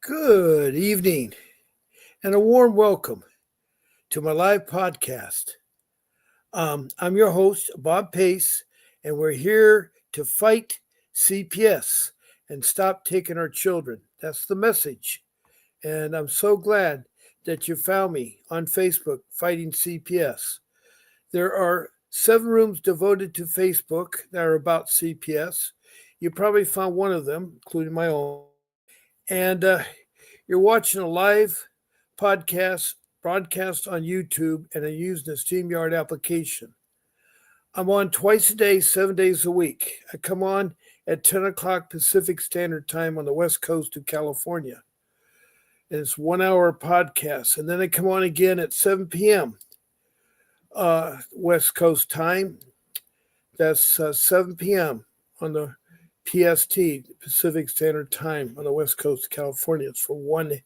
Good evening and a warm welcome to my live podcast. I'm your host, Bob Pace, and we're here to fight CPS and stop taking our children. That's the message. And I'm so glad that you found me on Facebook, Fighting CPS. There are 7 rooms devoted to Facebook that are about CPS. You probably found one of them, including my own. And you're watching a live podcast broadcast on YouTube, and I'm using the StreamYard application. I'm on twice a day, 7 days a week. I come on at 10 o'clock Pacific Standard Time on the west coast of California. And it's 1 hour podcast. And then I come on again at 7 p.m. West Coast time. That's 7 p.m. on the PST, Pacific Standard Time on the west coast of California. It's for 1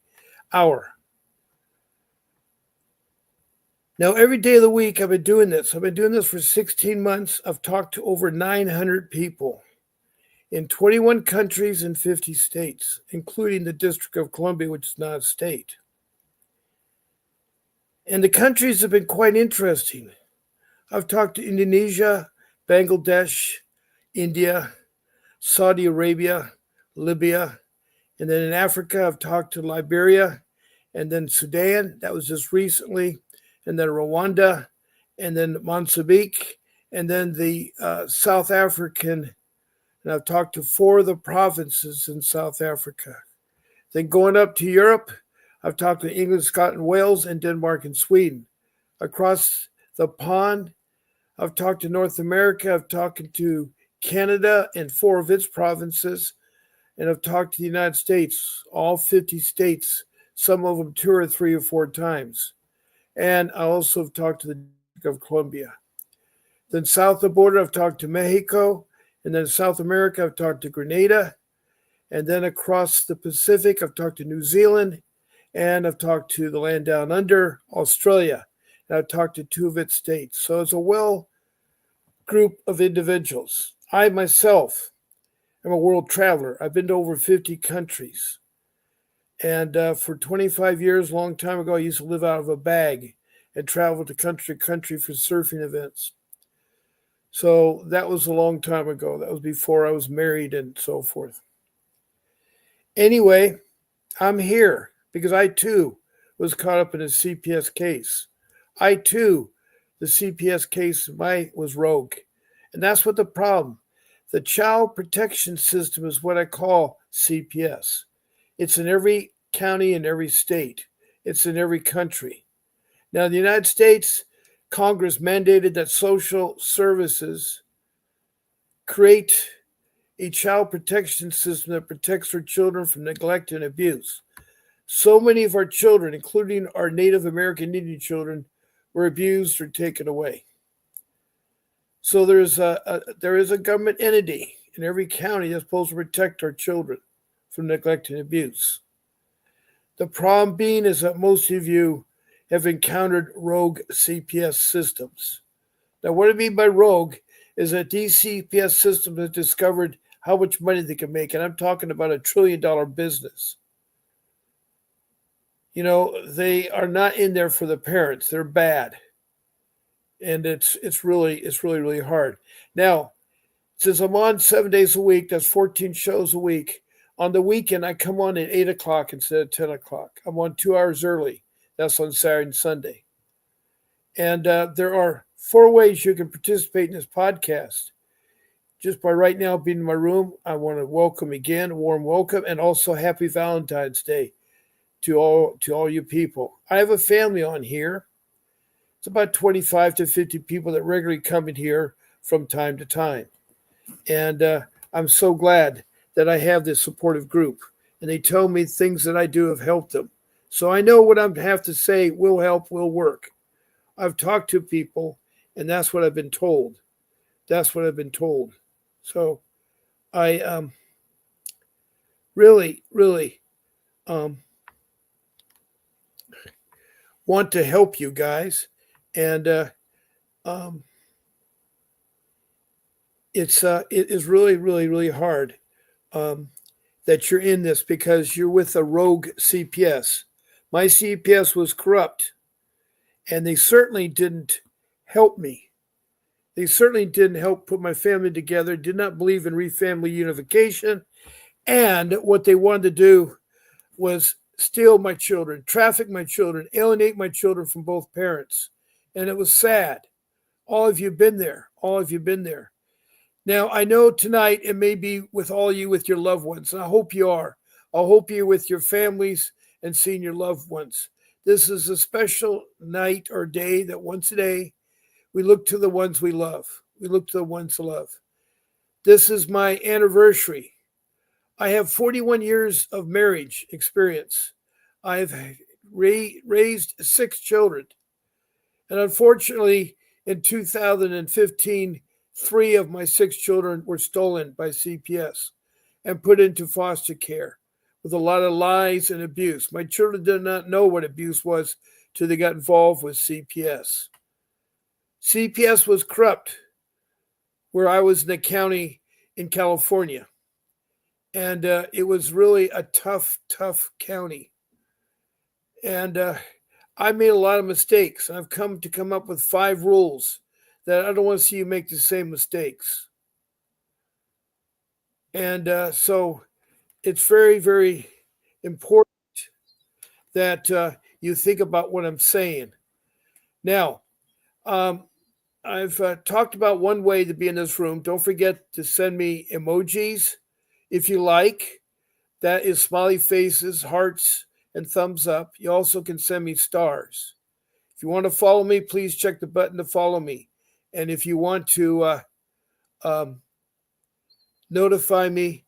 hour. Now, every day of the week, I've been doing this. I've been doing this for 16 months. I've talked to over 900 people in 21 countries and 50 states, including the District of Columbia, which is not a state. And the countries have been quite interesting. I've talked to Indonesia, Bangladesh, India, Saudi Arabia, Libya, and then in Africa, I've talked to Liberia, and then Sudan, that was just recently, and then Rwanda, and then Mozambique, and then the South African, and I've talked to 4 of the provinces in South Africa. Then going up to Europe, I've talked to England, Scotland, Wales, and Denmark and Sweden. Across the pond, I've talked to North America, I've talked to Canada and 4 of its provinces, and I've talked to the United States, all 50 states, some of them 2 or 3 or 4 times. And I also have talked to the District of Columbia. Then south of the border, I've talked to Mexico, and then South America, I've talked to Grenada, and then across the Pacific, I've talked to New Zealand, and I've talked to the land down under, Australia, and I've talked to 2 of its states. So it's a well group of individuals. I myself am a world traveler. I've been to over 50 countries. And for 25 years, a long time ago, I used to live out of a bag and travel to country for surfing events. So that was a long time ago. That was before I was married and so forth. Anyway, I'm here because I too was caught up in a CPS case. I too, the CPS case was rogue. And that's what the problem. The child protection system is what I call CPS. It's in every county in every state. It's in every country. Now, the United States Congress mandated that social services create a child protection system that protects our children from neglect and abuse. So many of our children, including our Native American Indian children, were abused or taken away. So there is a government entity in every county that's supposed to protect our children from neglect and abuse. The problem being is that most of you have encountered rogue CPS systems. Now, what I mean by rogue is that these CPS systems have discovered how much money they can make, and I'm talking about $1 trillion business. You know, they are not in there for the parents. They're bad. And it's really hard. Now, since I'm on 7 days a week, that's 14 shows a week. On the weekend, I come on at 8 o'clock instead of 10 o'clock. I'm on 2 hours early. That's on Saturday and Sunday. And there are 4 ways you can participate in this podcast. Just by right now being in my room, I want to welcome again, a warm welcome, and also happy Valentine's Day to all you people. I have a family on here. It's about 25 to 50 people that regularly come in here from time to time. And I'm so glad that I have this supportive group. And they tell me things that I do have helped them. So I know what I have to say will help, will work. I've talked to people, and that's what I've been told. That's what I've been told. So I really want to help you guys. And it is really hard. that you're in this because you're with a rogue CPS. My CPS was corrupt, and they certainly didn't help me. They certainly didn't help put my family together, did not believe in family unification, and what they wanted to do was steal my children, traffic my children, alienate my children from both parents. And it was sad. All of you have been there. All of you have been there. Now, I know tonight it may be with all you with your loved ones, and I hope you are. I hope you're with your families and seeing your loved ones. This is a special night or day that once a day we look to the ones we love. We look to the ones to love. This is my anniversary. I have 41 years of marriage experience. I've raised 6 children. And unfortunately, in 2015, 3 of my 6 children were stolen by CPS and put into foster care with a lot of lies and abuse. My children did not know what abuse was till they got involved with CPS. CPS was corrupt where I was in the county in California. And it was really a tough county. And I made a lot of mistakes. And I've come up with 5 rules that I don't want to see you make the same mistakes. And so it's very, very important that you think about what I'm saying. Now, I've talked about one way to be in this room. Don't forget to send me emojis if you like. That is smiley faces, hearts, and thumbs up. You also can send me stars. If you want to follow me, please check the button to follow me. And if you want to notify me,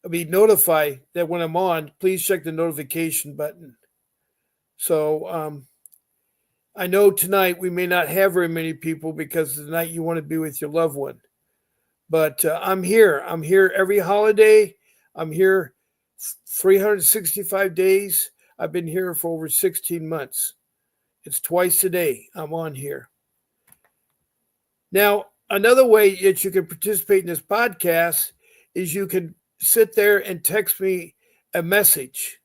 notify that when I'm on, please check the notification button. So I know tonight we may not have very many people because tonight you want to be with your loved one. But I'm here. I'm here every holiday. I'm here 365 days. I've been here for over 16 months. It's twice a day I'm on here. Now, another way that you can participate in this podcast is you can sit there and text me a message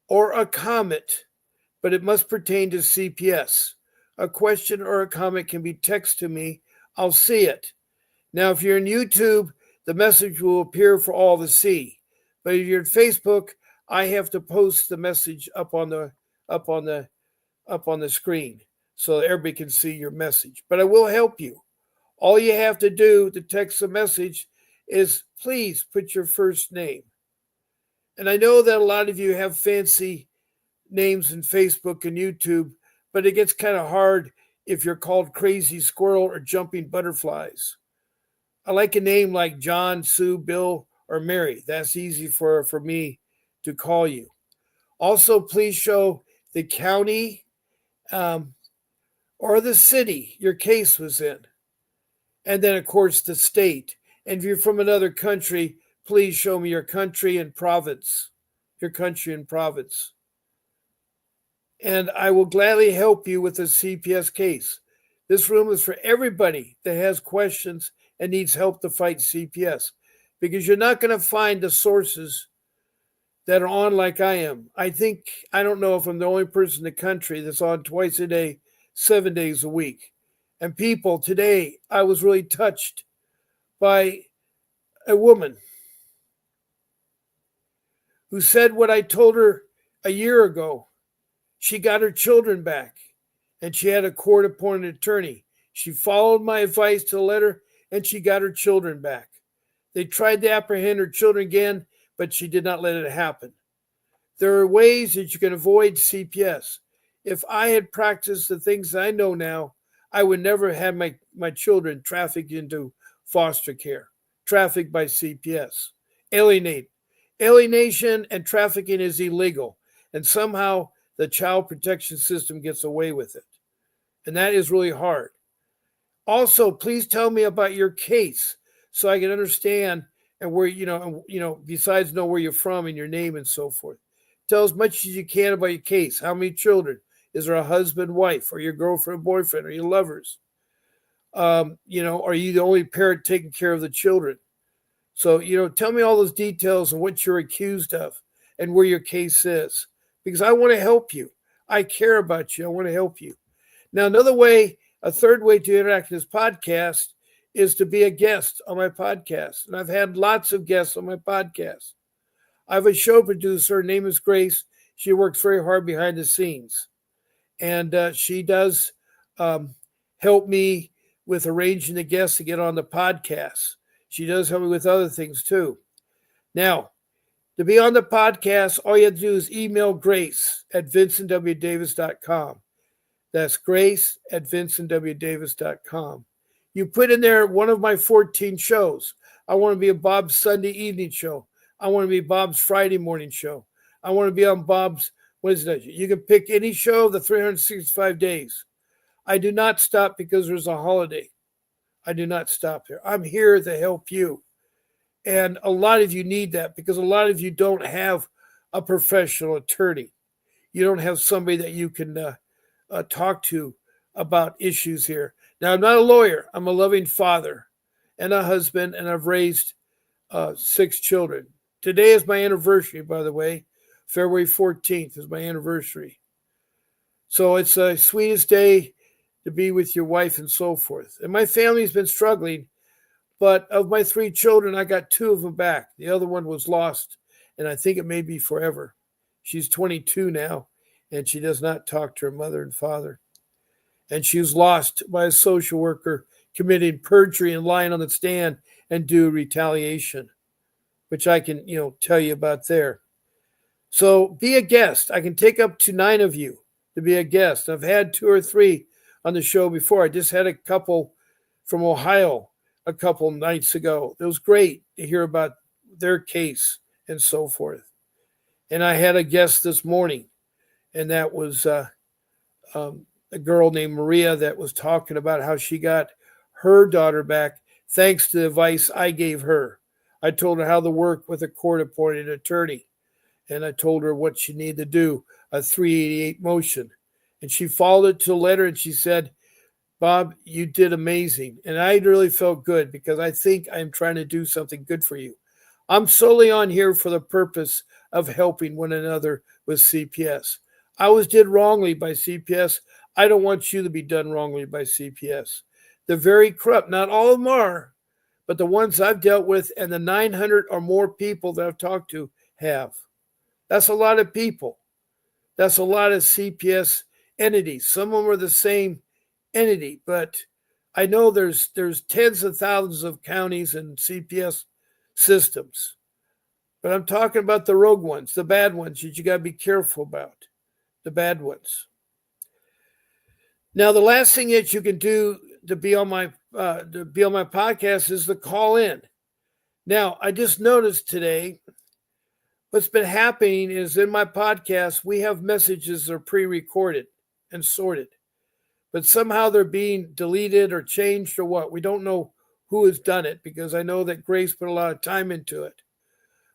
or a comment, but it must pertain to CPS. A question or a comment can be texted to me. I'll see it. Now, if you're in YouTube, the message will appear for all to see. But if you're in Facebook, I have to post the message up on the screen so that everybody can see your message. But I will help you. All you have to do to text a message is please put your first name. And I know that a lot of you have fancy names in Facebook and YouTube, but it gets kind of hard if you're called Crazy Squirrel or Jumping Butterflies. I like a name like John, Sue, Bill, or Mary. That's easy for me to call you. Also, please show the county or the city your case was in. And then, of course, the state. And if you're from another country, please show me your country and province. Your country and province. And I will gladly help you with the CPS case. This room is for everybody that has questions and needs help to fight CPS, because you're not going to find the sources that are on like I am. I don't know if I'm the only person in the country that's on twice a day, 7 days a week. And people, today, I was really touched by a woman who said what I told her a year ago. She got her children back, and she had a court-appointed attorney. She followed my advice to the letter, and she got her children back. They tried to apprehend her children again, but she did not let it happen. There are ways that you can avoid CPS. If I had practiced the things I know now, I would never have my children trafficked into foster care, trafficked by CPS, Alienation and trafficking is illegal, and somehow the child protection system gets away with it. And that is really hard. Also, please tell me about your case so I can understand and where, besides know where you're from and your name and so forth. Tell as much as you can about your case. How many children? Is there a husband, wife, or your girlfriend, boyfriend, or your lovers? Are you the only parent taking care of the children? So, tell me all those details and what you're accused of and where your case is, because I want to help you. I care about you. I want to help you. Now, a third way to interact in this podcast is to be a guest on my podcast. And I've had lots of guests on my podcast. I have a show producer. Her name is Grace. She works very hard behind the scenes. And she does help me with arranging the guests to get on the podcast. She does help me with other things too. Now, to be on the podcast, all you have to do is email Grace at vincentwdavis.com. That's Grace at vincentwdavis.com. You put in there one of my 14 shows. I want to be a Bob's Sunday evening show. I want to be Bob's Friday morning show. I want to be on Bob's Wednesday. You can pick any show of the 365 days. I do not stop because there's a holiday. I do not stop there. I'm here to help you. And a lot of you need that because a lot of you don't have a professional attorney. You don't have somebody that you can talk to about issues here. Now, I'm not a lawyer. I'm a loving father and a husband, and I've raised 6 children. Today is my anniversary, by the way. February 14th is my anniversary. So it's the sweetest day to be with your wife and so forth. And my family's been struggling, but of my 3 children, I got 2 of them back. The other one was lost, and I think it may be forever. She's 22 now, and she does not talk to her mother and father. And she was lost by a social worker committing perjury and lying on the stand and due retaliation, which I can, tell you about there. So be a guest. I can take up to 9 of you to be a guest. I've had 2 or 3 on the show before. I just had a couple from Ohio a couple nights ago. It was great to hear about their case and so forth. And I had a guest this morning, and that was a girl named Maria that was talking about how she got her daughter back thanks to the advice I gave her. I told her how to work with a court-appointed attorney, and I told her what she needed to do, a 388 motion. And she followed it to the letter, and she said, Bob, you did amazing. And I really felt good because I think I'm trying to do something good for you. I'm solely on here for the purpose of helping one another with CPS. I was did wrongly by CPS. I don't want you to be done wrongly by CPS. They're very corrupt. Not all of them are, but the ones I've dealt with and the 900 or more people that I've talked to have. That's a lot of people. That's a lot of CPS entities. Some of them are the same entity, but I know there's tens of thousands of counties and CPS systems. But I'm talking about the rogue ones, the bad ones that you got to be careful about, the bad ones. Now, the last thing that you can do to be on my podcast is to call in. Now, I just noticed today what's been happening is in my podcast, we have messages that are pre-recorded and sorted, but somehow they're being deleted or changed or what. We don't know who has done it because I know that Grace put a lot of time into it.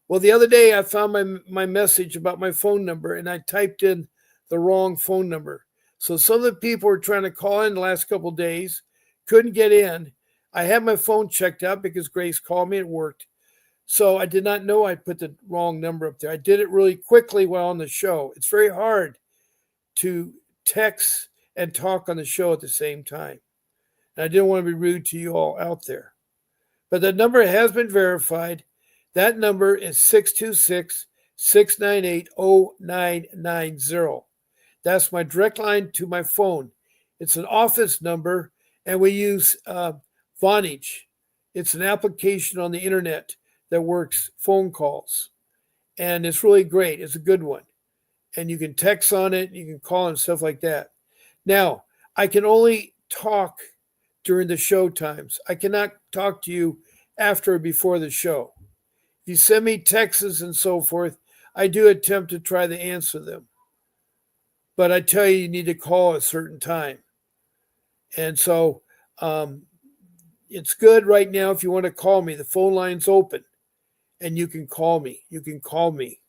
Well, the other day I found my message about my phone number and I typed in the wrong phone number. So some of the people were trying to call in the last couple of days, couldn't get in. I had my phone checked out because Grace called me, it worked. So I did not know I put the wrong number up there. I did it really quickly while on the show. It's very hard to text and talk on the show at the same time. And I didn't want to be rude to you all out there. But the number has been verified. That number is 626-698-0990. That's my direct line to my phone. It's an office number, and we use Vonage. It's an application on the internet that works phone calls. And it's really great. It's a good one. And you can text on it, you can call and stuff like that. Now, I can only talk during the show times. I cannot talk to you after or before the show. If you send me texts and so forth, I do attempt to try to answer them. But I tell you, you need to call a certain time. And so it's good right now if you want to call me. The phone line's open and you can call me. You can call me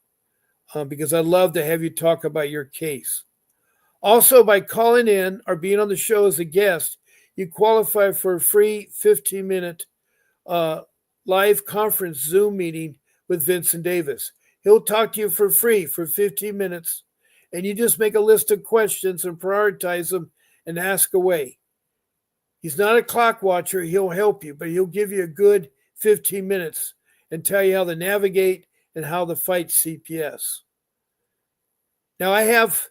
because I'd love to have you talk about your case. Also, by calling in or being on the show as a guest, you qualify for a free 15-minute live conference Zoom meeting with Vincent Davis. He'll talk to you for free for 15 minutes, and you just make a list of questions and prioritize them and ask away. He's not a clock watcher. He'll help you, but he'll give you a good 15 minutes and tell you how to navigate and how to fight CPS. Now, I have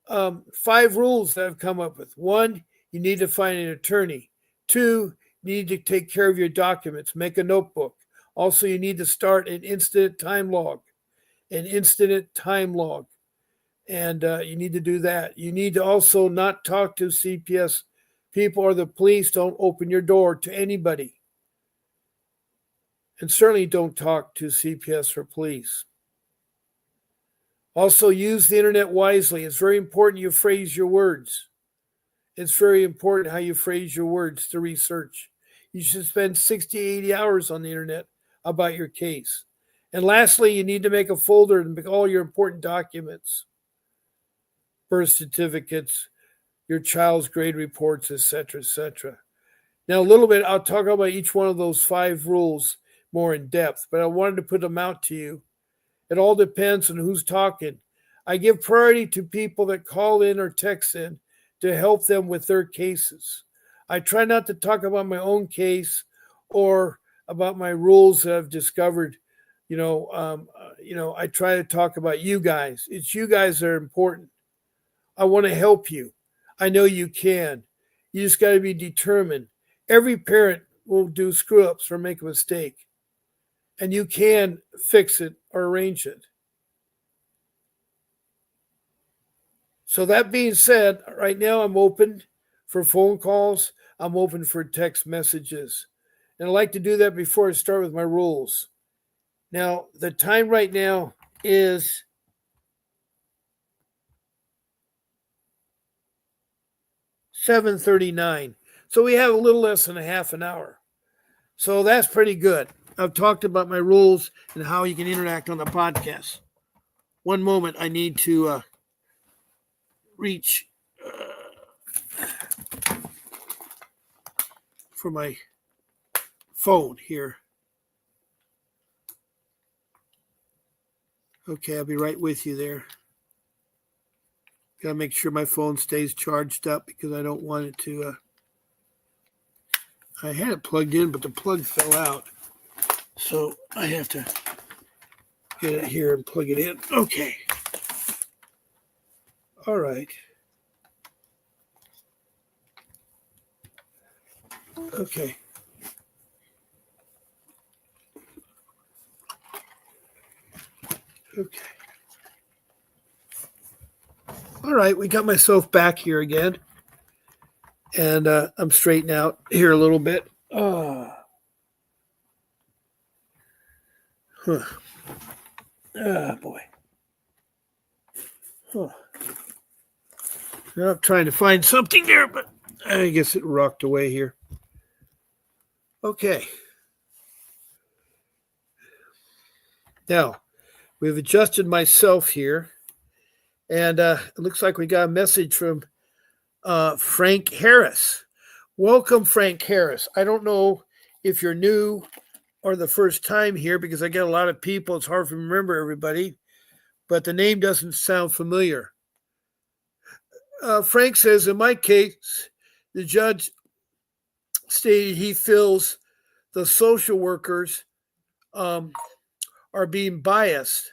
5 rules that I've come up with. 1, you need to find an attorney. 2, you need to take care of your documents. Make a notebook. Also, you need to start an incident time log. And you need to do that. You need to also not talk to CPS people or the police. Don't open your door to anybody. And certainly don't talk to CPS or police. Also, use the internet wisely. It's very important you phrase your words. It's very important how you phrase your words to research. You should spend 60, 80 hours on the internet about your case. And lastly, you need to make a folder and make all your important documents, birth certificates, your child's grade reports, etc., etc. Now, a little bit, I'll talk about each one of those 5 rules more in depth, but I wanted to put them out to you. It all depends on who's talking. I give priority to people that call in or text in to help them with their cases. I try not to talk about my own case or about my rules that I've discovered. I try to talk about you guys. It's you guys that are important. I want to help you. I know you can. You just got to be determined. Every parent will do screw-ups or make a mistake. And you can fix it or arrange it. So that being said, right now I'm open for phone calls. I'm open for text messages. And I like to do that before I start with my rules. Now, the time right now is 7:39. So we have a little less than a half an hour. So that's pretty good. I've talked about my rules and how you can interact on the podcast. One moment, I need to reach for my phone here. Okay, I'll be right with you there. Got to make sure my phone stays charged up because I don't want it to... I had it plugged in, but the plug fell out. So I have to get it here and plug it in. Okay. All right. Okay. Okay. All right, we got myself back here again. And I'm straightening out here a little bit. Boy. Huh. Now I'm trying to find something there, but I guess it rocked away here. Okay. Now, we've adjusted myself here. And it looks like we got a message from Frank Harris. Welcome, Frank Harris. I don't know if you're new or the first time here because I get a lot of people. It's hard to remember everybody, but the name doesn't sound familiar. Frank says, in my case, the judge stated he feels the social workers are being biased,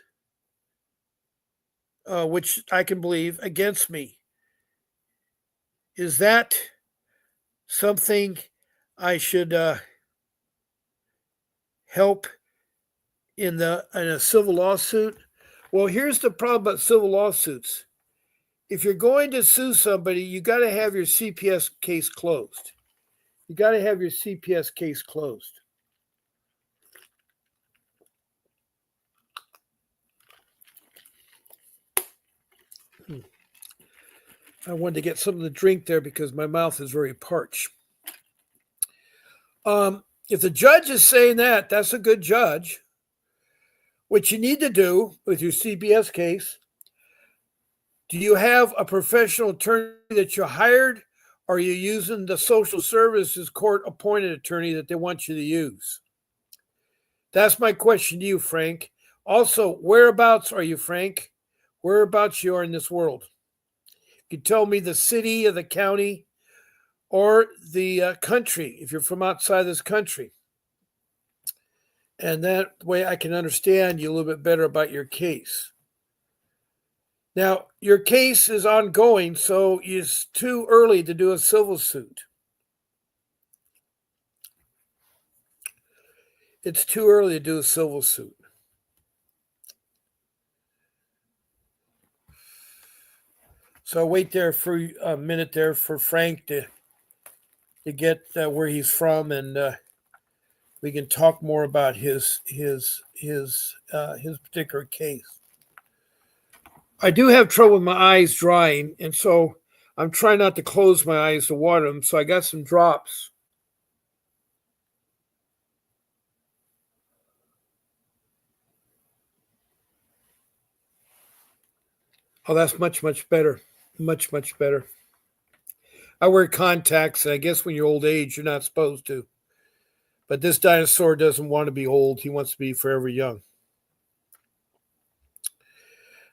which I can believe, against me. Is that something I should help in a civil lawsuit? Well, here's the problem about civil lawsuits. If you're going to sue somebody, you got to have your CPS case closed. You got to have your CPS case closed. I wanted to get something to drink there because my mouth is very parched. If the judge is saying that, that's a good judge. What you need to do with your CPS case, do you have a professional attorney that you hired, or are you using the social services court-appointed attorney that they want you to use? That's my question to you, Frank. Also, whereabouts are you, Frank? Whereabouts you are in this world? You tell me the city or the county or the country if you're from outside this country. And that way I can understand you a little bit better about your case. Now, your case is ongoing, so it's too early to do a civil suit. It's too early to do a civil suit. So I'll wait there for a minute there for Frank to get where he's from, and we can talk more about his particular case. I do have trouble with my eyes drying, and so I'm trying not to close my eyes to water them. So I got some drops. Oh, that's much, much better. Much, much better. I wear contacts, and I guess when you're old age, you're not supposed to. But this dinosaur doesn't want to be old. He wants to be forever young.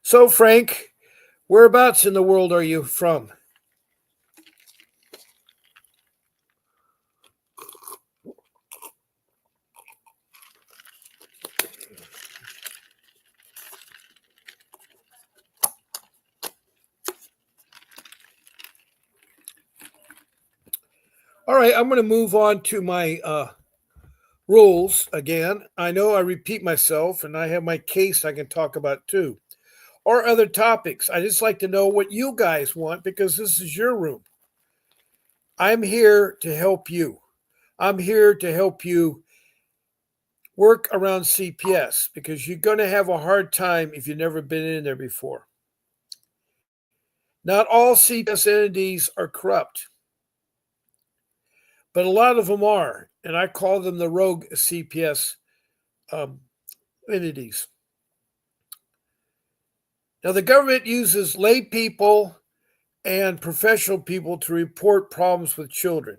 So, Frank, whereabouts in the world are you from? All right, I'm going to move on to my rules again. I know I repeat myself, and I have my case I can talk about too, or other topics. I just like to know what you guys want because this is your room. I'm here to help you. I'm here to help you work around CPS because you're going to have a hard time if you've never been in there before. Not all CPS entities are corrupt, but a lot of them are, and I call them the rogue CPS entities. Now, the government uses lay people and professional people to report problems with children,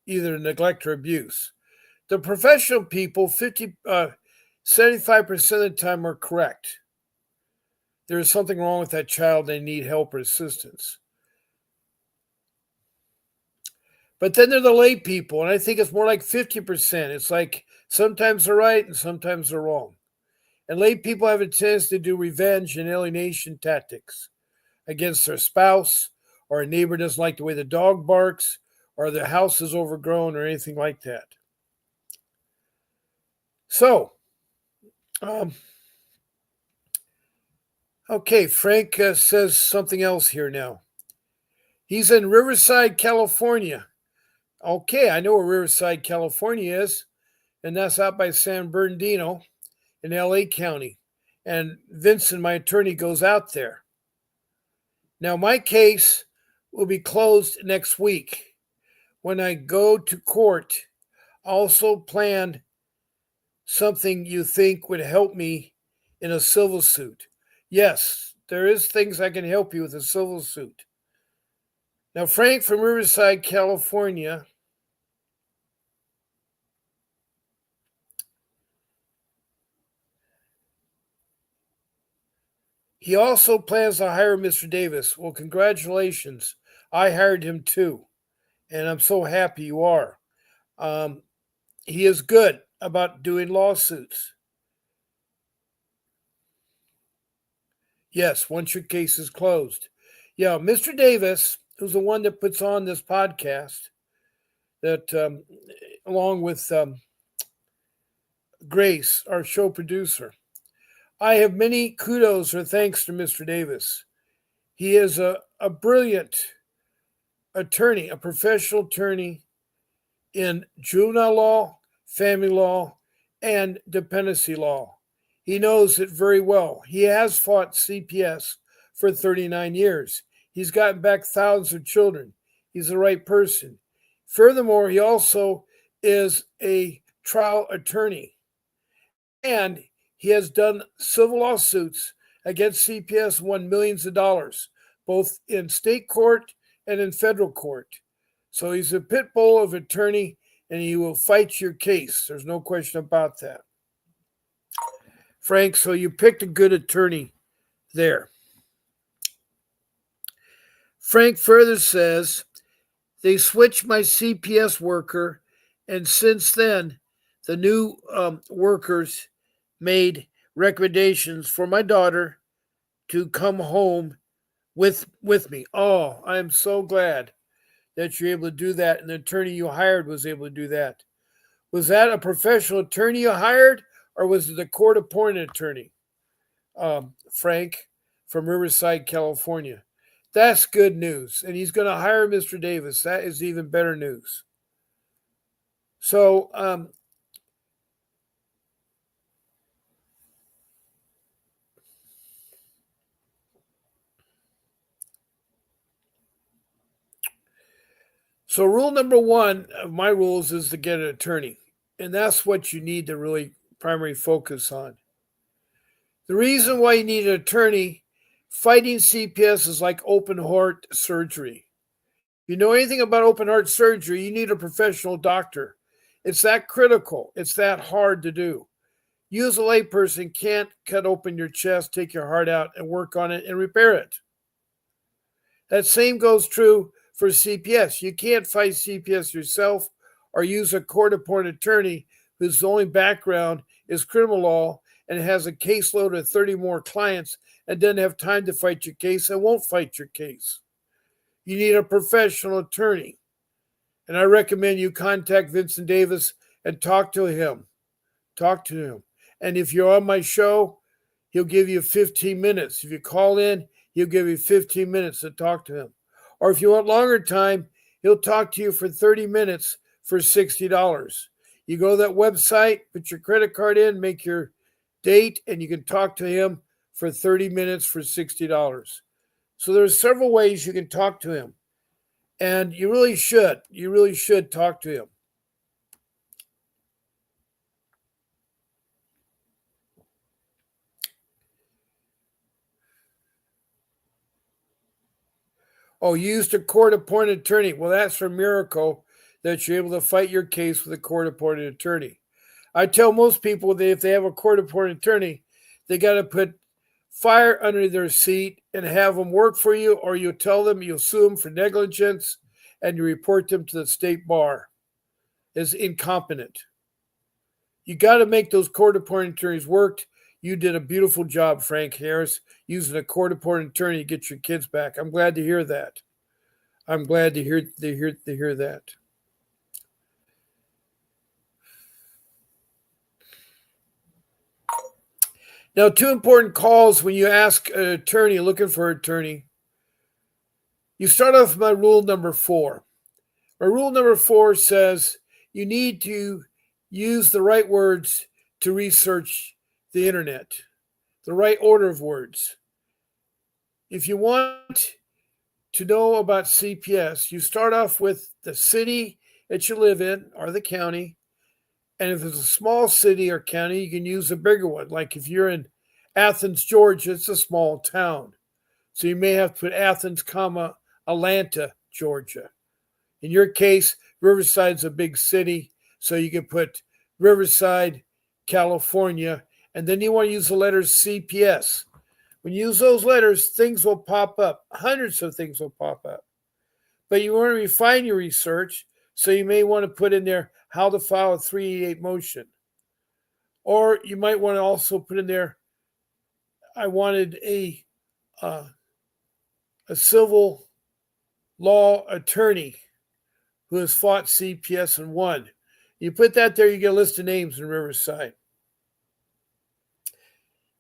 either neglect or abuse. The professional people, 75% of the time, are correct. There is something wrong with that child. They need help or assistance. But then there are the lay people, and I think it's more like 50%. It's like sometimes they're right and sometimes they're wrong. And lay people have a tendency to do revenge and alienation tactics against their spouse, or a neighbor doesn't like the way the dog barks, or their house is overgrown, or anything like that. So, okay, Frank says something else here now. He's in Riverside, California. Okay, I know where Riverside, California is, and that's out by San Bernardino in LA County. And Vincent, my attorney, goes out there. Now, my case will be closed next week. When I go to court, I also planned something you think would help me in a civil suit. Yes, there is things I can help you with a civil suit. Now, Frank from Riverside, California, he also plans to hire Mr. Davis. Well, congratulations. I hired him too, and I'm so happy you are. He is good about doing lawsuits. Yes, once your case is closed. Yeah, Mr. Davis, who's the one that puts on this podcast, that along with Grace, our show producer, I have many kudos or thanks to Mr. Davis. He is a brilliant attorney, a professional attorney in juvenile law, family law, and dependency law. He knows it very well. He has fought CPS for 39 years. He's gotten back thousands of children. He's the right person. Furthermore, he also is a trial attorney. And he has done civil lawsuits against CPS, won millions of dollars, both in state court and in federal court. So he's a pit bull of attorney, and he will fight your case. There's no question about that. Frank, so you picked a good attorney there. Frank further says, they switched my CPS worker, and since then, the new workers made recommendations for my daughter to come home with me. Oh, I am so glad that you're able to do that, and the attorney you hired was able to do that. Was that a professional attorney you hired, or was it a court-appointed attorney, Frank, from Riverside, California? That's good news, and he's going to hire Mr. Davis. That is even better news. So, rule number one of my rules is to get an attorney, and that's what you need to really primary focus on. The reason why you need an attorney, fighting CPS is like open heart surgery. If you know anything about open heart surgery, you need a professional doctor. It's that critical. It's that hard to do. You as a layperson can't cut open your chest, take your heart out, and work on it and repair it. That same goes true for CPS. You can't fight CPS yourself or use a court-appointed attorney whose only background is criminal law and has a caseload of 30 more clients and doesn't have time to fight your case and won't fight your case. You need a professional attorney. And I recommend you contact Vincent Davis and talk to him. Talk to him. And if you're on my show, he'll give you 15 minutes. If you call in, he'll give you 15 minutes to talk to him. Or if you want longer time, he'll talk to you for 30 minutes for $60. You go to that website, put your credit card in, make your date, and you can talk to him for 30 minutes for $60. So there's several ways you can talk to him. And you really should. You really should talk to him. Oh, you used a court-appointed attorney. Well, that's a miracle that you're able to fight your case with a court-appointed attorney. I tell most people that if they have a court-appointed attorney, they got to put fire under their seat and have them work for you, or you tell them you'll sue them for negligence and you report them to the state bar as incompetent. You got to make those court-appointed attorneys work. You did a beautiful job, Frank Harris, using a court-appointed attorney to get your kids back. I'm glad to hear that. I'm glad to hear that. Now, two important calls when you ask an attorney, looking for an attorney. You start off with my rule number 4. My rule number 4 says you need to use the right words to research the internet, the right order of words. If you want to know about CPS, you start off with the city that you live in or the county. And if it's a small city or county, you can use a bigger one. Like if you're in Athens, Georgia, it's a small town. So you may have to put Athens, Atlanta, Georgia. In your case, Riverside's a big city, so you can put Riverside, California, and then you want to use the letters CPS. When you use those letters, things will pop up. Hundreds of things will pop up. But you want to refine your research, so you may want to put in there how to file a 388 motion. Or you might want to also put in there, I wanted a civil law attorney who has fought CPS and won. You put that there, you get a list of names in Riverside.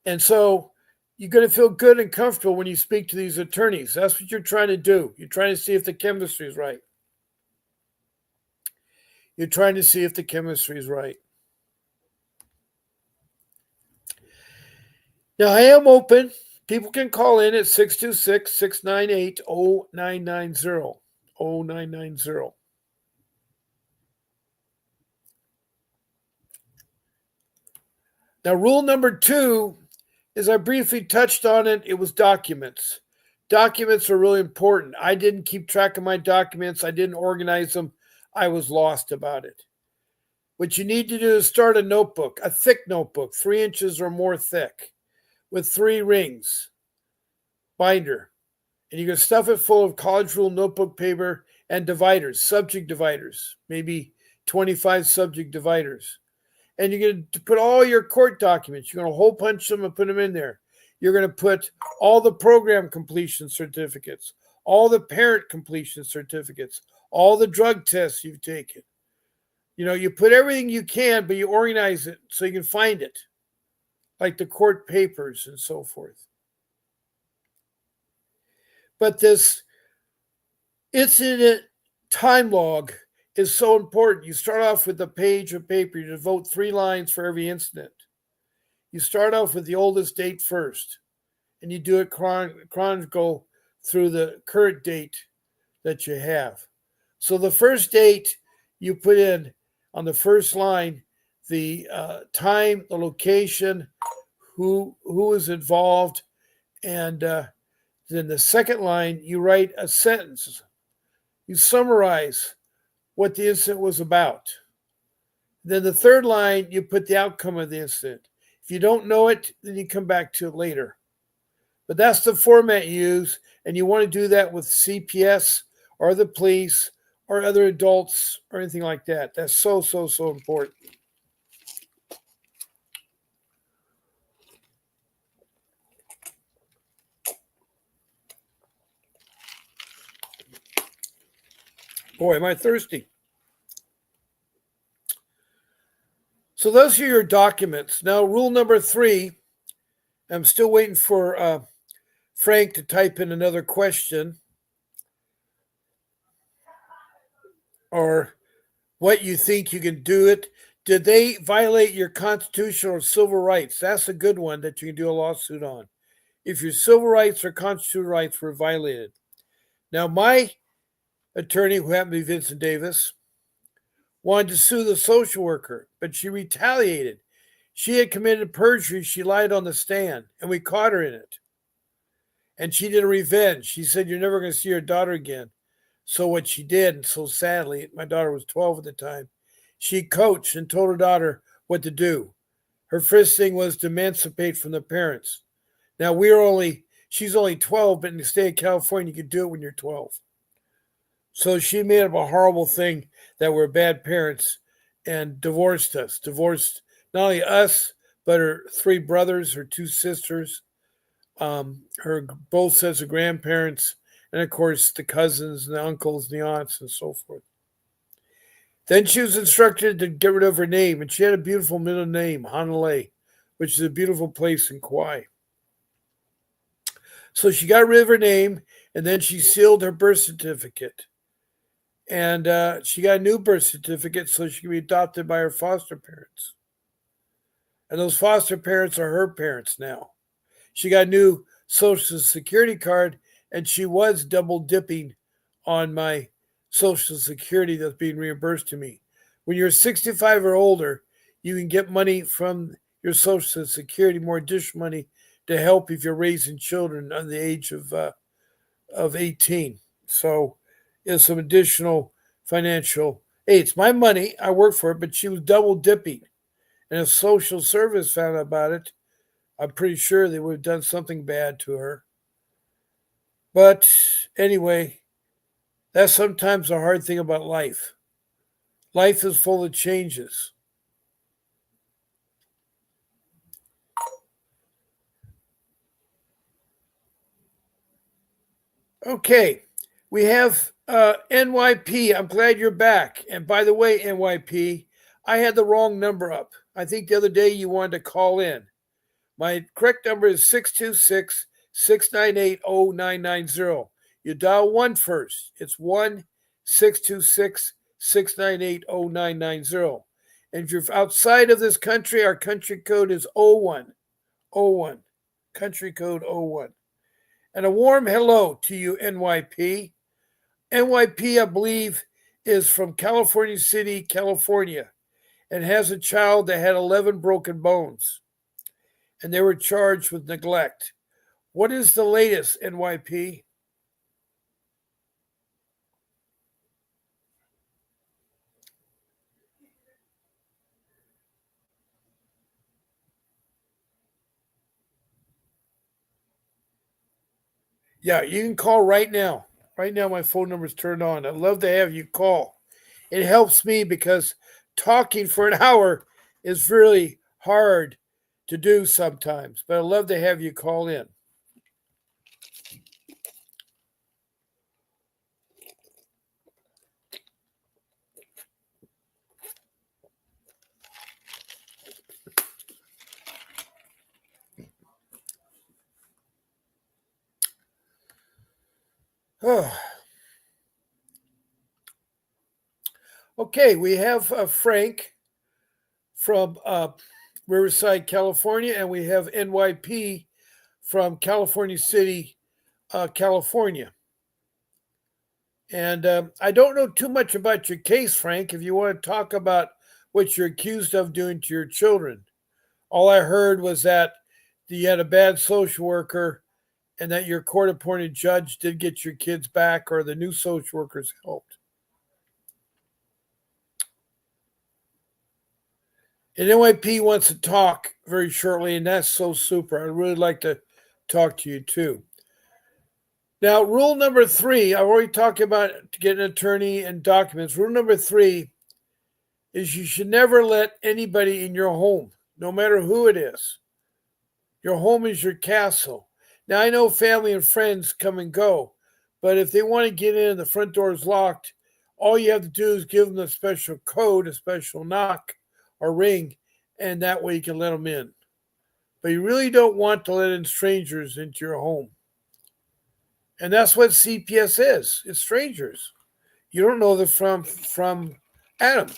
And so you're going to feel good and comfortable when you speak to these attorneys. That's what you're trying to do. You're trying to see if the chemistry is right. You're trying to see if the chemistry is right. Now, I am open. People can call in at 626-698-0990. 0990. Now, rule number 2, as I briefly touched on it, it was documents. Documents are really important. I didn't keep track of my documents. I didn't organize them. I was lost about it. What you need to do is start a notebook, a thick notebook, 3 inches or more thick, with 3 rings, binder. And you're going to stuff it full of college rule notebook paper and dividers, subject dividers, maybe 25 subject dividers. And you're going to put all your court documents. You're going to hole punch them and put them in there. You're going to put all the program completion certificates, all the parent completion certificates, all the drug tests you've taken. You put everything you can, but you organize it so you can find it, like the court papers and so forth. But this incident time log is so important. You start off with a page of paper. You devote 3 lines for every incident. You start off with the oldest date first, and you do it chronicle through the current date that you have. So the first date you put in on the first line, the time, the location, who is involved, and then the second line, you write a sentence. You summarize what the incident was about. Then the third line, you put the outcome of the incident. If you don't know it, then you come back to it later. But that's the format you use, and you want to do that with CPS or the police or other adults or anything like that. That's so important. Boy, am I thirsty. So those are your documents. Now, rule number 3, I'm still waiting for Frank to type in another question or what you think you can do it. Did they violate your constitutional or civil rights? That's a good one that you can do a lawsuit on. If your civil rights or constitutional rights were violated. Now, my attorney, who happened to be Vincent Davis, wanted to sue the social worker, but she retaliated. She had committed perjury. She lied on the stand, and we caught her in it. And she did a revenge. She said, "You're never going to see your daughter again." So what she did, and so sadly, my daughter was 12 at the time, she coached and told her daughter what to do. Her first thing was to emancipate from the parents. Now, she's only 12, but in the state of California, you can do it when you're 12. So she made up a horrible thing that we're bad parents and divorced us. Divorced not only us, but her 3 brothers, her 2 sisters, her both sets of grandparents, and of course the cousins and the uncles and the aunts and so forth. Then she was instructed to get rid of her name, and she had a beautiful middle name, Hanalei, which is a beautiful place in Kauai. So she got rid of her name, and then she sealed her birth certificate. And she got a new birth certificate so she could be adopted by her foster parents. And those foster parents are her parents now. She got a new Social Security card, and she was double dipping on my Social Security that's being reimbursed to me. When you're 65 or older, you can get money from your Social Security, more additional money to help if you're raising children under the age of 18. So is some additional financial aid. It's my money. I work for it, but she was double dipping. And if social service found out about it, I'm pretty sure they would have done something bad to her. But anyway, that's sometimes a hard thing about life. Life is full of changes. Okay, we have NYP. I'm glad you're back. And by the way, NYP, I had the wrong number up. I think the other day you wanted to call in. My correct number is 626-698-0990. You dial 1 first. It's 1-626-698-0990. And if you're outside of this country, our country code is 01. Country code 01. And a warm hello to you, NYP. NYP, I believe, is from California City, California, and has a child that had 11 broken bones. And they were charged with neglect. What is the latest, NYP? Yeah, you can call right now. Right now, my phone number is turned on. I'd love to have you call. It helps me because talking for an hour is really hard to do sometimes, but I'd love to have you call in. Okay, we have Frank from Riverside, California, and we have NYP from California City, California. And I don't know too much about your case, Frank, if you want to talk about what you're accused of doing to your children. All I heard was that you had a bad social worker and that your court appointed judge did get your kids back or the new social workers helped. And NYP wants to talk very shortly, and that's so super. I'd really like to talk to you too. Now, rule number 3, I've already talked about getting an attorney and documents. Rule number 3 is you should never let anybody in your home, no matter who it is. Your home is your castle. Now, I know family and friends come and go, but if they want to get in and the front door is locked, all you have to do is give them a special code, a special knock or ring, and that way you can let them in. But you really don't want to let in strangers into your home. And that's what CPS is. It's strangers. You don't know them from Adam.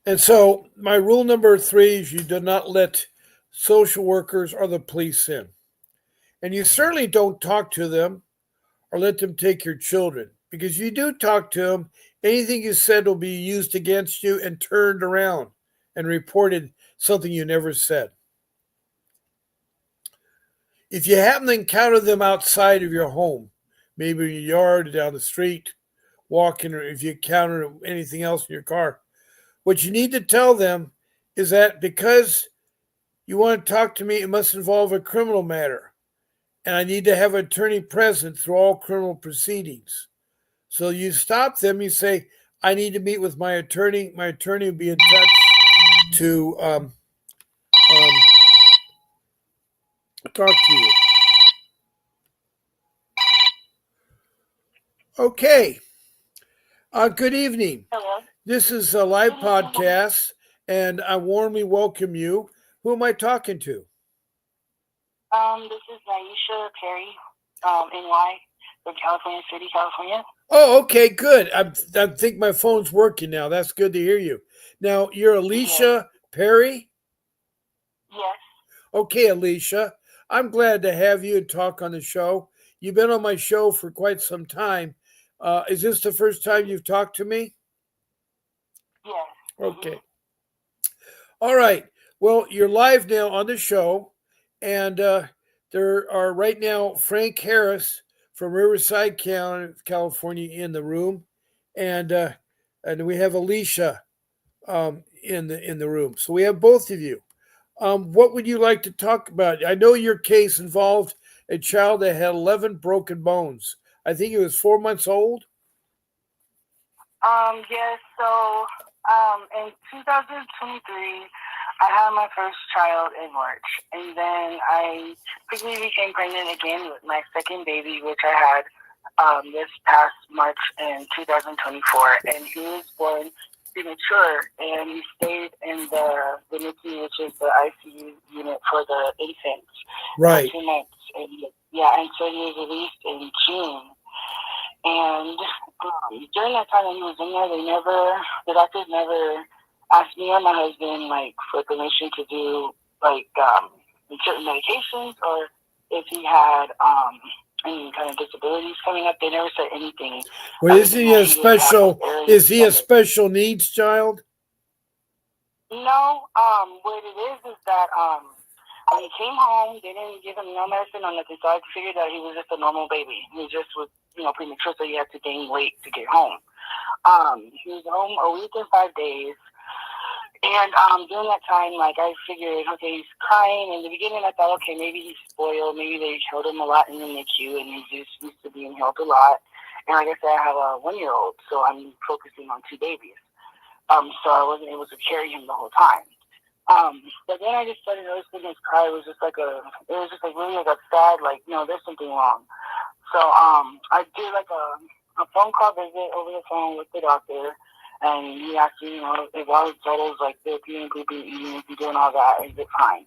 And so my rule number 3 is you do not let social workers or the police in. And you certainly don't talk to them or let them take your children. Because you do talk to them, anything you said will be used against you and turned around and reported something you never said. If you happen to encounter them outside of your home, maybe in your yard or down the street, walking, or if you encounter anything else in your car, what you need to tell them is that because you want to talk to me, it must involve a criminal matter. And I need to have an attorney present through all criminal proceedings. So you stop them, you say, I need to meet with my attorney. My attorney will be in touch to talk to you. Okay. Good evening. Hello. This is a live podcast, and I warmly welcome you. Who am I talking to? This is Naisha Perry, NY, from California City, California. Oh, okay, good. I think my phone's working now. That's good to hear you. Now, you're Alicia Perry? Yes. Okay, Alicia. I'm glad to have you and talk on the show. You've been on my show for quite some time. Is this the first time you've talked to me? Yes. Okay. All right. Well, you're live now on the show, and there are right now Frank Harris from Riverside County, California, in the room, and we have Alicia in the room. So we have both of you. What would you like to talk about? I know your case involved a child that had 11 broken bones. I think he was 4 months old. Yes. So, in 2023, I had my first child in March, and then I quickly became pregnant again with my second baby, which I had this past March in 2024, and he was born premature, and he stayed in the NICU, which is the ICU unit for the infants, Right. for 2 months. And and so he was released in June. And during that time that he was in there, the doctors never asked me or my husband for permission to do certain medications, or if he had any kind of disabilities coming up. They never said anything. Well, is he a special? Is he a special needs child? No. What it is that When he came home, they didn't give him no medicine or nothing, so I figured that he was just a normal baby. He just was, premature, so he had to gain weight to get home. He was home a week and 5 days. And during that time, like, I figured, okay, he's crying. In the beginning, I thought, okay, maybe he's spoiled. Maybe they held him a lot in the NICU, and he's just used to being held a lot. And like I said, I have a 1-year-old, so I'm focusing on 2 babies. So I wasn't able to carry him the whole time. But then I just started noticing his cry was just like really like a sad, like, there's something wrong. So I did like a phone call visit over the phone with the doctor, and he asked me, if all his vitals, like they're peeing, pooping, eating, if you're doing all that, is it fine?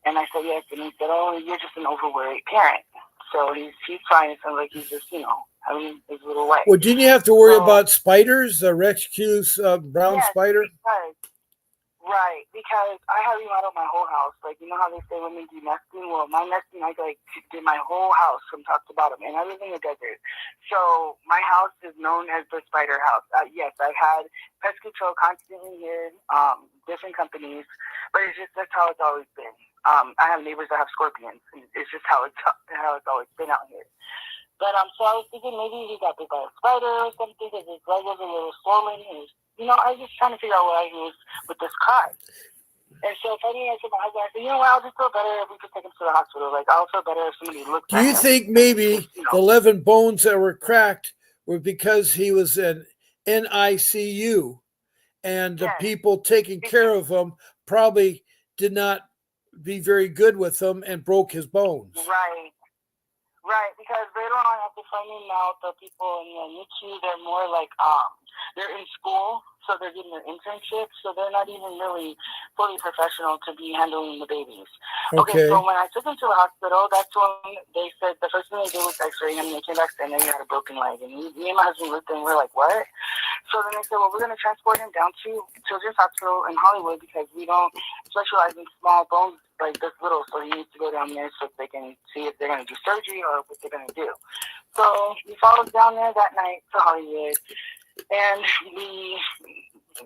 And I said yes, and he said, oh, you're just an overweight parent. So he's fine. It sounds like he's just, having his little way. Well, didn't you have to worry about spiders, Rex Q's brown spider? Right, because I have remodeled my whole house. Like, you know how they say women do nesting? Well, my nesting, I did my whole house from top to bottom, and I live in the desert. So my house is known as the spider house. Yes, I've had pest control constantly here, different companies, but that's how it's always been. I have neighbors that have scorpions, and it's just how it's always been out here. But so I was thinking maybe he got bit by a spider or something because his leg was a little swollen. And I was just trying to figure out why he was with this cry. And so finally I told my husband, I said, I'll just feel better if we could take him to the hospital. Like, I'll feel better if somebody looked at him. Do you think maybe the 11 bones that were cracked were because he was in NICU and the people taking care of him probably did not be very good with him and broke his bones? Right, because later on after finding out the people in the NICU, they're more like, they're in school, so they're getting their internship, so they're not even really fully professional to be handling the babies. Okay, so when I took him to the hospital, that's when they said the first thing they did was x-ray him, and they came back saying that he had a broken leg. And me and my husband looked and we were like, what? So then they said, well, we're going to transport him down to Children's Hospital in Hollywood because we don't specialize in small bones like this little, so he needs to go down there so they can see if they're going to do surgery or what they're going to do. So we followed down there that night to Hollywood, and we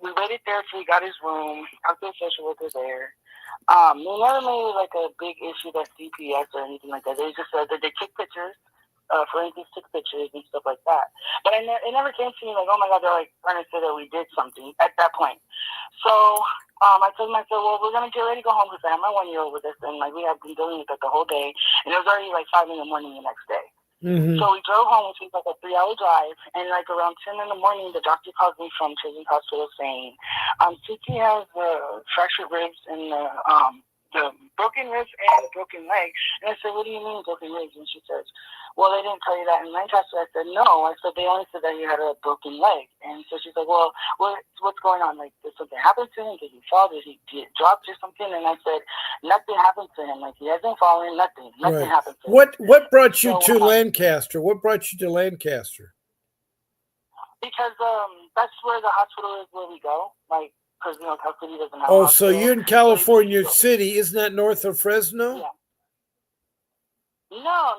waited there till he got his room, talked to the social worker there. They never made like a big issue that CPS or anything like that. They just said that they took pictures, forensics took pictures and stuff like that. But it never came to me like, oh my God, they're like trying to say that we did something at that point. So I told myself, well, we're going to get ready to go home because I have my 1-year-old with us, and like we had been dealing with it the whole day, and it was already like 5 a.m. the next day. Mm-hmm. So we drove home, which was like a 3-hour drive, and like around 10 a.m, the doctor called me from Children's Hospital saying, CT has fractured ribs and the broken ribs and broken leg. And I said, what do you mean broken ribs? And she says, well, they didn't tell you that in Lancaster. I said, no. I said, they only said that you had a broken leg. And so she's like, well, what's going on? Like, did something happen to him? Did he fall? Did he get dropped or something? And I said, nothing happened to him. Like, he hasn't fallen, nothing. Nothing happened to him. What brought you to Lancaster? What brought you to Lancaster? Because that's where the hospital is where we go. Like, because, Cal City doesn't have a hospital. So you're in California City. Isn't that north of Fresno? Yeah. No.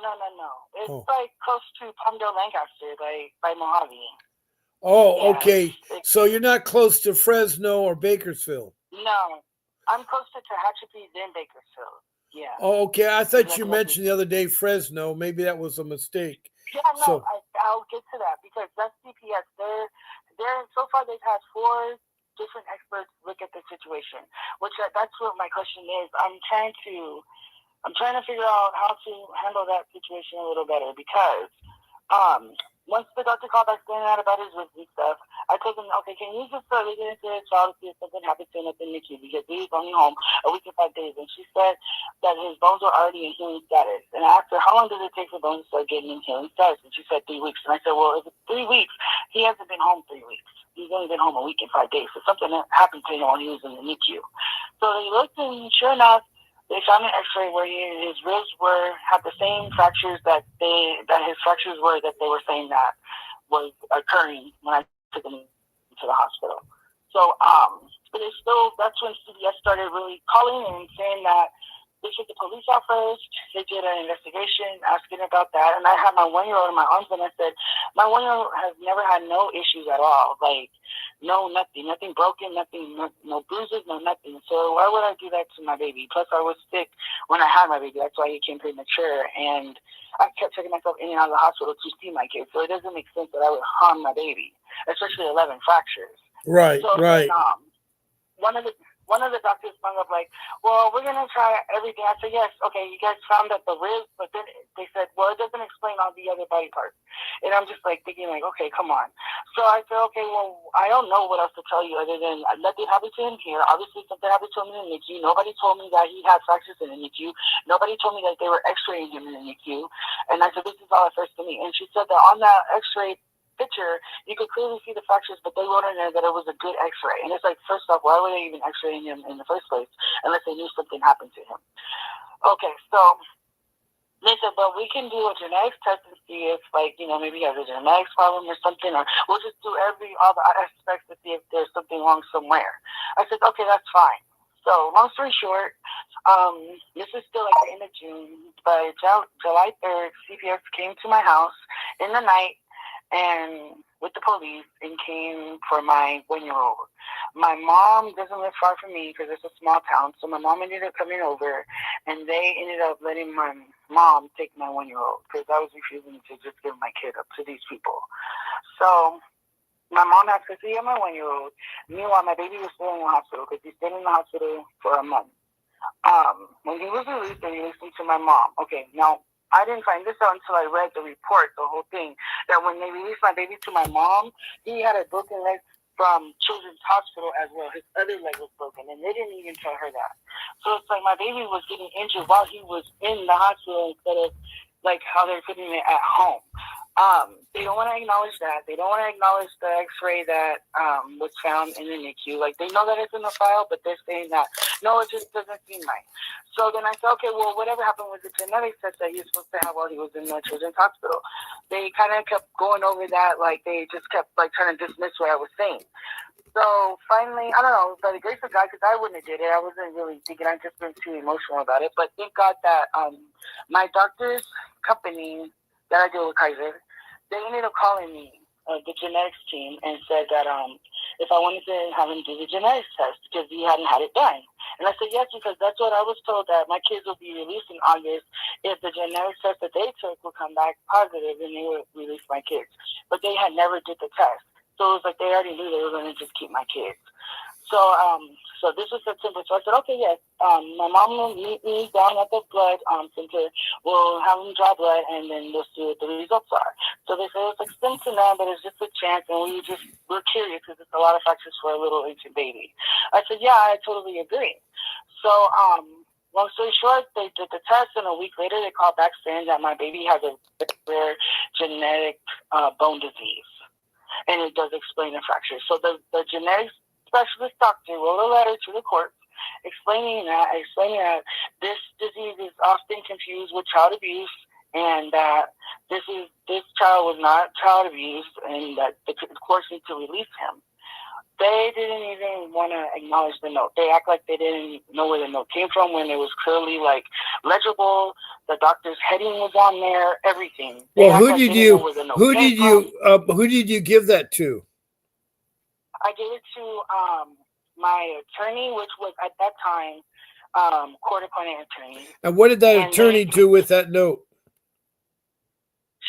It's like close to Palmdale, Lancaster, by Mojave. Oh, okay. So you're not close to Fresno or Bakersfield? No. I'm close to Tehachapi, then Bakersfield. Yeah. Oh, okay. I thought you mentioned the other day Fresno. Maybe that was a mistake. Yeah, no, I'll get to that because that's CPS. They're so far they've had 4 different experts look at the situation, which that's what my question is. I'm trying to figure out how to handle that situation a little better because once the doctor called back saying that about his ribs and stuff, I told him, okay, can you just start looking into his child to see if something happened to him at the NICU because he was only home a week and 5 days. And she said that his bones were already in healing status. And I asked her, how long does it take for bones to start getting in healing status? And she said 3 weeks. And I said, well, if it's 3 weeks, he hasn't been home 3 weeks. He's only been home a week and 5 days. So something happened to him while he was in the NICU. So they looked, and sure enough, they found an X-ray where his ribs had the same fractures that his fractures were that they were saying that was occurring when I took him to the hospital. So, but that's when CBS started really calling and saying that they took the police out first. They did an investigation asking about that. And I had my 1-year-old in my arms, and I said, my 1-year-old has never had no issues at all. Like, no, nothing broken, nothing, no bruises, no nothing. So why would I do that to my baby? Plus, I was sick when I had my baby. That's why he came premature. And I kept taking myself in and out of the hospital to see my kid. So it doesn't make sense that I would harm my baby, especially 11 fractures. Right, so right. Then, one of the doctors sprung up like, well, we're going to try everything. I said, yes, okay, you guys found that the ribs, but then they said, well, it doesn't explain all the other body parts. And I'm just like thinking like, okay, come on. So I said, okay, well, I don't know what else to tell you other than nothing happened to him here. Obviously, something happened to him in the NICU. Nobody told me that he had fractures in the NICU. Nobody told me that they were x-raying him in the NICU. And I said, this is all at first to me. And she said that on that x-ray picture, you could clearly see the fractures, but they wrote in there that it was a good x-ray. And it's like, first off, why were they even x-raying him in the first place unless they knew something happened to him? Okay, so they said, but we can do a genetics test and see if, like, maybe he has a genetics problem or something, or we'll just do all the aspects to see if there's something wrong somewhere. I said, okay, that's fine. So long story short, this is still like the end of June. By July 3rd, CPS came to my house in the night and with the police and came for my 1-year-old. My mom doesn't live far from me because it's a small town, so my mom ended up coming over, and they ended up letting my mom take my 1-year-old because I was refusing to just give my kid up to these people. So my mom had custody of my 1-year-old. Meanwhile, my baby was still in the hospital because he stayed in the hospital for a month. When he was released, they released him to my mom. Okay, now, I didn't find this out until I read the report, the whole thing, that when they released my baby to my mom, he had a broken leg from Children's Hospital as well. His other leg was broken, and they didn't even tell her that. So it's like my baby was getting injured while he was in the hospital instead of like how they're putting it at home. They don't want to acknowledge that. They don't want to acknowledge the x-ray that was found in the NICU. Like, they know that it's in the file, but they're saying that, no, it just doesn't seem right. So then I said, okay, well, whatever happened with the genetics test that he was supposed to have while he was in the Children's Hospital? They kind of kept going over that, like, they just kept, like, trying to dismiss what I was saying. So finally, I don't know, by the grace of God, because I wouldn't have did it. I wasn't really thinking. I've just been too emotional about it. But thank God that my doctor's company that I deal with, Kaiser, they ended up calling me, the genetics team, and said that if I wanted to have him do the genetics test because he hadn't had it done. And I said yes, because that's what I was told, that my kids will be released in August if the genetics test that they took will come back positive, and they would release my kids. But they had never did the test. So it was like they already knew they were going to just keep my kids. So so this was September. So I said, okay, yes. My mom will meet me down at the blood center. We'll have them draw blood, and then we'll see what the results are. So they said it's extent to none, but it's just a chance, and we're curious because it's a lot of fractures for a little infant baby. I said, yeah, I totally agree. So long story short, they did the test, and a week later they called back saying that my baby has a rare genetic bone disease, and it does explain the fracture. So the genetics specialist doctor wrote a letter to the court explaining that this disease is often confused with child abuse, and that this child was not child abuse, and that the courts need to release him. They didn't even want to acknowledge the note. They act like they didn't know where the note came from when it was clearly like legible. The doctor's heading was on there, everything. Well, who did you give that to? I gave it to my attorney, which was at that time court-appointed attorney. And what did that attorney do with that note?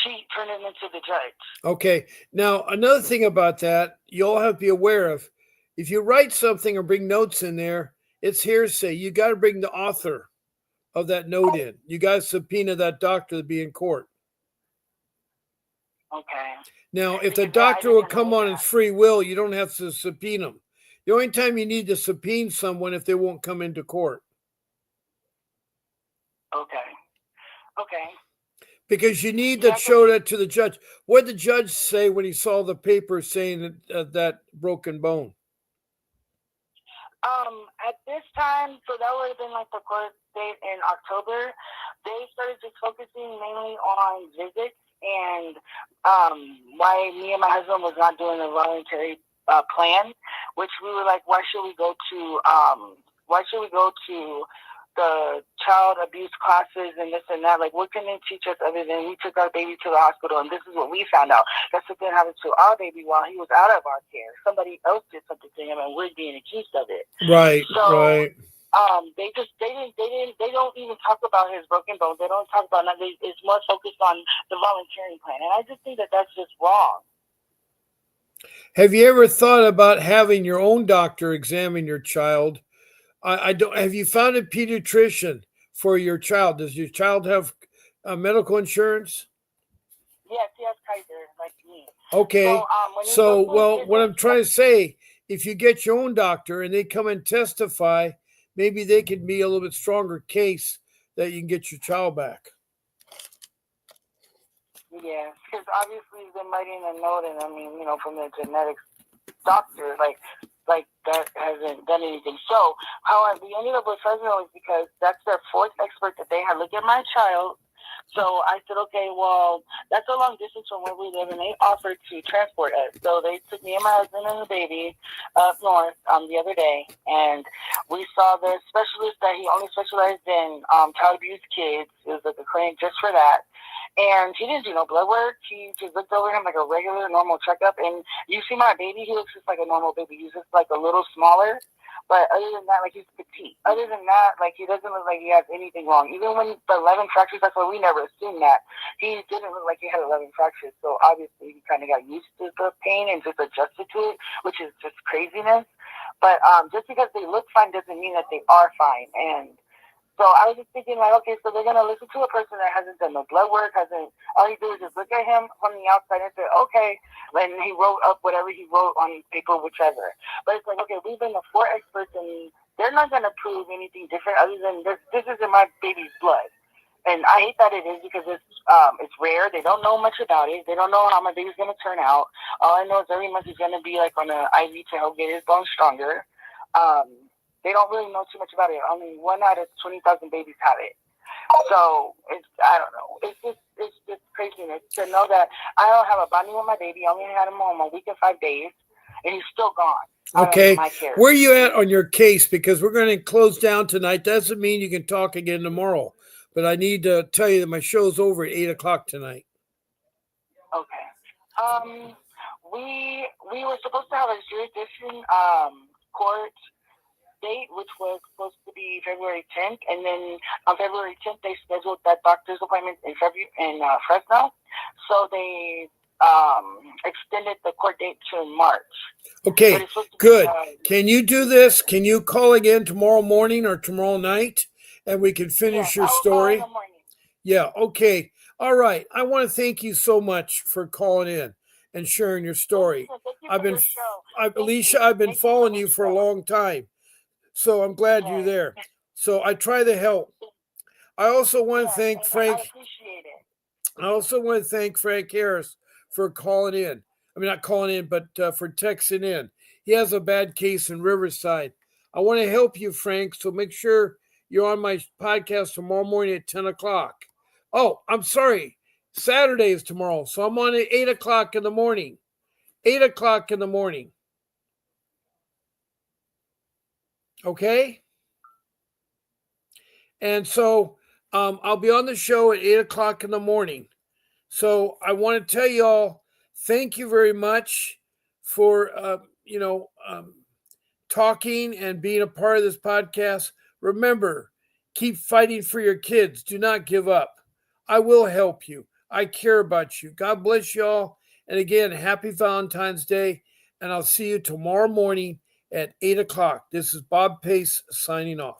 She turned it into the judge. Okay. Now, another thing about that, you all have to be aware of, if you write something or bring notes in there, it's hearsay. You got to bring the author of that note in. You got to subpoena that doctor to be in court. Okay. Now, if the doctor will come on his free will, you don't have to subpoena him. The only time you need to subpoena someone if they won't come into court. Okay. Because you need to show that to the judge. What did the judge say when he saw the paper saying that broken bone? At this time, so that would have been like the court date in October. They started just focusing mainly on visits and why me and my husband was not doing a voluntary plan, which we were like, why should we go to the child abuse classes and this and that. Like, what can they teach us other than we took our baby to the hospital and this is what we found out. That's what happened to our baby while he was out of our care. Somebody else did something to him and we're being accused of it. Right, so, right. They don't even talk about his broken bones. They don't talk about nothing. It's more focused on the volunteering plan. And I just think that that's just wrong. Have you ever thought about having your own doctor examine your child? I don't. Have you found a pediatrician for your child? Does your child have medical insurance? Yes, he has Kaiser, like me. Okay. What I'm trying to say, if you get your own doctor and they come and testify, maybe they could be a little bit stronger case that you can get your child back. Yeah, because obviously he's been writing a note, and I mean, from the genetics doctor, like that hasn't done anything. So how we ended up with Fresno is because that's their fourth expert that they had look at my child. So I said, okay, well, that's a long distance from where we live, and they offered to transport us. So they took me and my husband and the baby up north the other day, and we saw the specialist that he only specialized in child abuse kids. It was like a clinic just for that. And he didn't do no blood work. He just looked over him like a regular, normal checkup. And you see my baby, he looks just like a normal baby. He's just like a little smaller. But other than that, like, he's petite. Other than that, like, he doesn't look like he has anything wrong. Even when the 11 fractures, that's why we never assumed that. He didn't look like he had 11 fractures. So obviously he kind of got used to the pain and just adjusted to it, which is just craziness. But just because they look fine doesn't mean that they are fine. And so I was just thinking, like, okay, so they're going to listen to a person that hasn't done no blood work, all he do is just look at him from the outside and say, okay, and he wrote up whatever he wrote on paper, whichever. But it's like, okay, we've been the four experts, and they're not going to prove anything different other than this is in my baby's blood. And I hate that it is because it's rare. They don't know much about it. They don't know how my baby's going to turn out. All I know is every month he's going to be, like, on an IV to help get his bones stronger. They don't really know too much about it. Only 1 out of 20,000 babies have it. So I don't know. It's just craziness to know that I don't have a bonding with my baby. I only had him home a week and 5 days, and he's still gone. Okay. Where are you at on your case? Because we're going to close down tonight. Doesn't mean you can talk again tomorrow. But I need to tell you that my show's over at 8 o'clock tonight. Okay. We were supposed to have a jurisdiction court date, which was supposed to be February 10th, and then on February 10th they scheduled that doctor's appointment in Fresno, so they extended the court date to March. Okay, good. Can you do this? Can you call again tomorrow morning or tomorrow night, and we can finish your story? In the morning. Yeah. Okay. All right. I want to thank you so much for calling in and sharing your story. Alicia, I've been following you for a long time. So I'm glad you're there. So I try to help. I also want to thank Frank. I appreciate it. I also want to thank Frank Harris for calling in. I mean, not calling in, but for texting in. He has a bad case in Riverside. I want to help you, Frank. So make sure you're on my podcast tomorrow morning at 10 o'clock. Oh, I'm sorry. Saturday is tomorrow. So I'm on at 8 o'clock in the morning. 8 o'clock in the morning. Okay. And so I'll be on the show at 8 o'clock in the morning. So I want to tell you all, thank you very much for, talking and being a part of this podcast. Remember, keep fighting for your kids. Do not give up. I will help you. I care about you. God bless you all. And again, happy Valentine's Day. And I'll see you tomorrow morning at 8 o'clock. This is Bob Pace signing off.